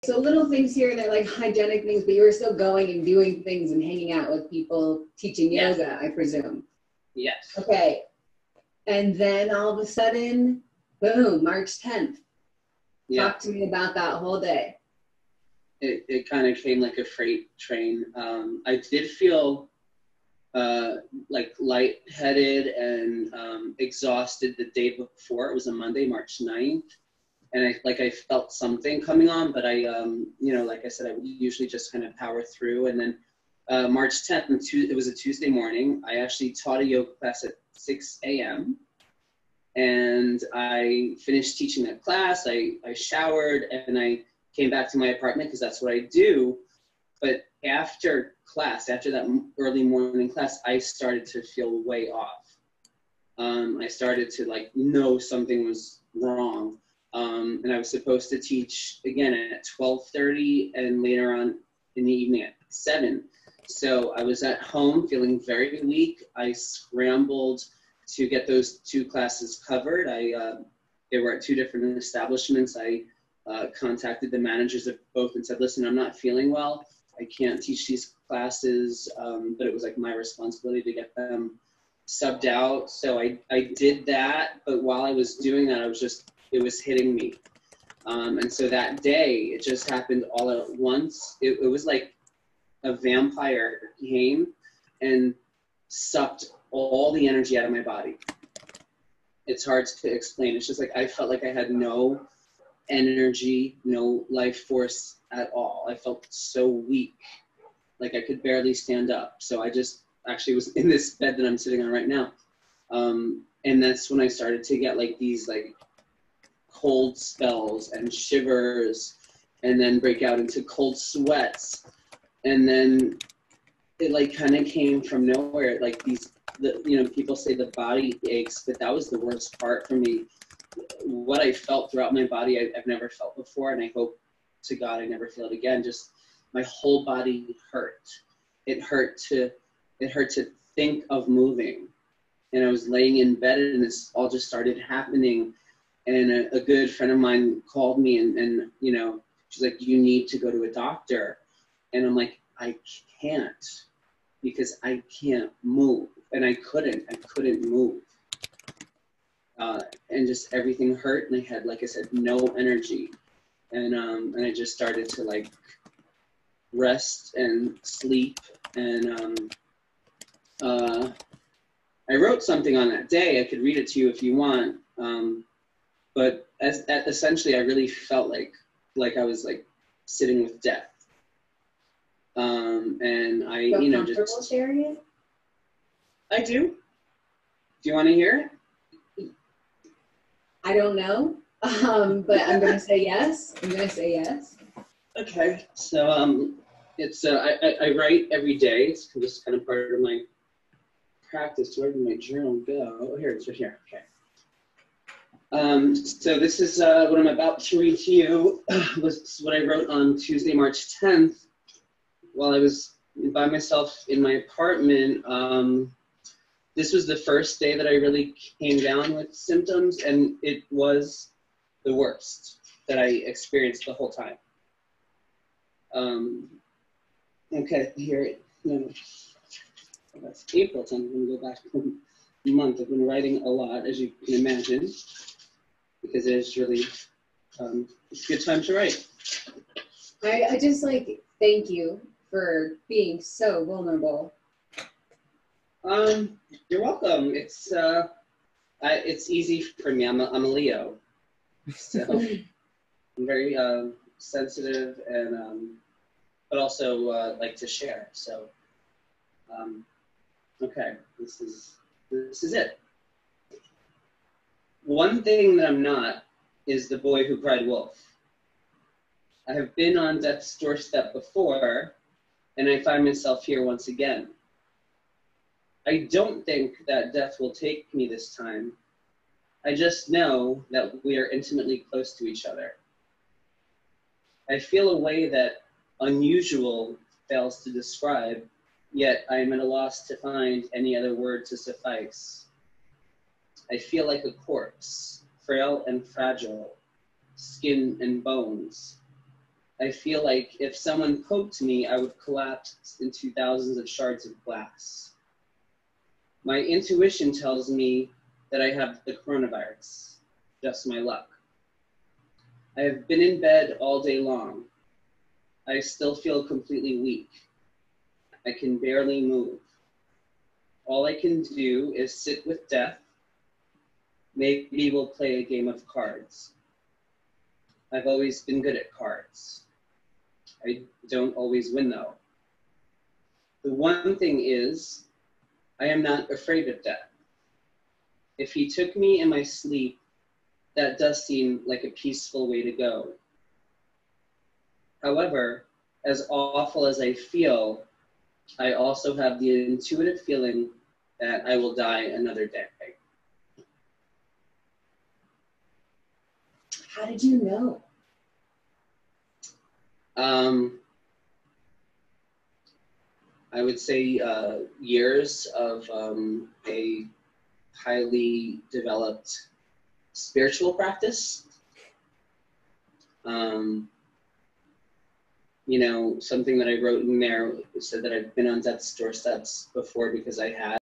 So little things here that like hygienic things, but you were still going and doing things and hanging out with people teaching yoga, I presume. Yes. Okay. And then all of a sudden, boom, March 10th. Yeah. Talk to me about that whole day. It kind of came like a freight train. I did feel like lightheaded and exhausted the day before. It was a Monday, March 9th. And I felt something coming on, but I, like I said, I would usually just kind of power through. And then March 10th, it was a Tuesday morning. I actually taught a yoga class at 6 a.m. And I finished teaching that class. I showered and I came back to my apartment because that's what I do. But after class, after that early morning class, I started to feel way off. I started to know something was wrong. And I was supposed to teach again at 12:30 and later on in the evening at 7. So I was at home feeling very weak. I scrambled to get those 2 classes covered. They were at 2 different establishments. I contacted the managers of both and said, listen, I'm not feeling well. I can't teach these classes, but it was my responsibility to get them subbed out. So I did that, but while I was doing that, it was hitting me. And so that day, it just happened all at once. It was like a vampire came and sucked all the energy out of my body. It's hard to explain. It's just I felt like I had no energy, no life force at all. I felt so weak, like I could barely stand up. So I just actually was in this bed that I'm sitting on right now. And that's when I started to get these cold spells and shivers, and then break out into cold sweats. And then it kind of came from nowhere. People say the body aches, but that was the worst part for me. What I felt throughout my body, I've never felt before, and I hope to God I never feel it again. Just my whole body hurt. It hurt to think of moving. And I was laying in bed, and this all just started happening. And a good friend of mine called me, and she's like, you need to go to a doctor. And I'm like, I can't, because I can't move. And I couldn't move. And just everything hurt, and I had, like I said, no energy. And I just started to rest and sleep. And I wrote something on that day. I could read it to you if you want. But essentially, I really felt like I was sitting with death. And I, Feel comfortable sharing it? I do. Do you want to hear it? I don't know, but I'm gonna say yes. Okay. So it's I write every day. It's just kind of part of my practice. Where did my journal go? Oh, here it's right here. Okay. So this is what I'm about to read to you. This is what I wrote on Tuesday, March 10th, while I was by myself in my apartment. This was the first day that I really came down with symptoms, and it was the worst that I experienced the whole time. Okay, here, that's April 10th. I'm going to go back a month. I've been writing a lot, as you can imagine, because it is really a good time to write. I just thank you for being so vulnerable. You're welcome. It's easy for me. I'm a Leo, so I'm very sensitive and but also like to share. So okay, this is it. One thing that I'm not is the boy who cried wolf. I have been on death's doorstep before, and I find myself here once again. I don't think that death will take me this time. I just know that we are intimately close to each other. I feel a way that unusual fails to describe, yet I am at a loss to find any other word to suffice. I feel like a corpse, frail and fragile, skin and bones. I feel like if someone poked me, I would collapse into thousands of shards of glass. My intuition tells me that I have the coronavirus. Just my luck. I have been in bed all day long. I still feel completely weak. I can barely move. All I can do is sit with death. Maybe we'll play a game of cards. I've always been good at cards. I don't always win though. The one thing is, I am not afraid of death. If he took me in my sleep, that does seem like a peaceful way to go. However, as awful as I feel, I also have the intuitive feeling that I will die another day. How did you know? I would say years of a highly developed spiritual practice. You know, something that I wrote in there said that I've been on death's doorsteps before because I had.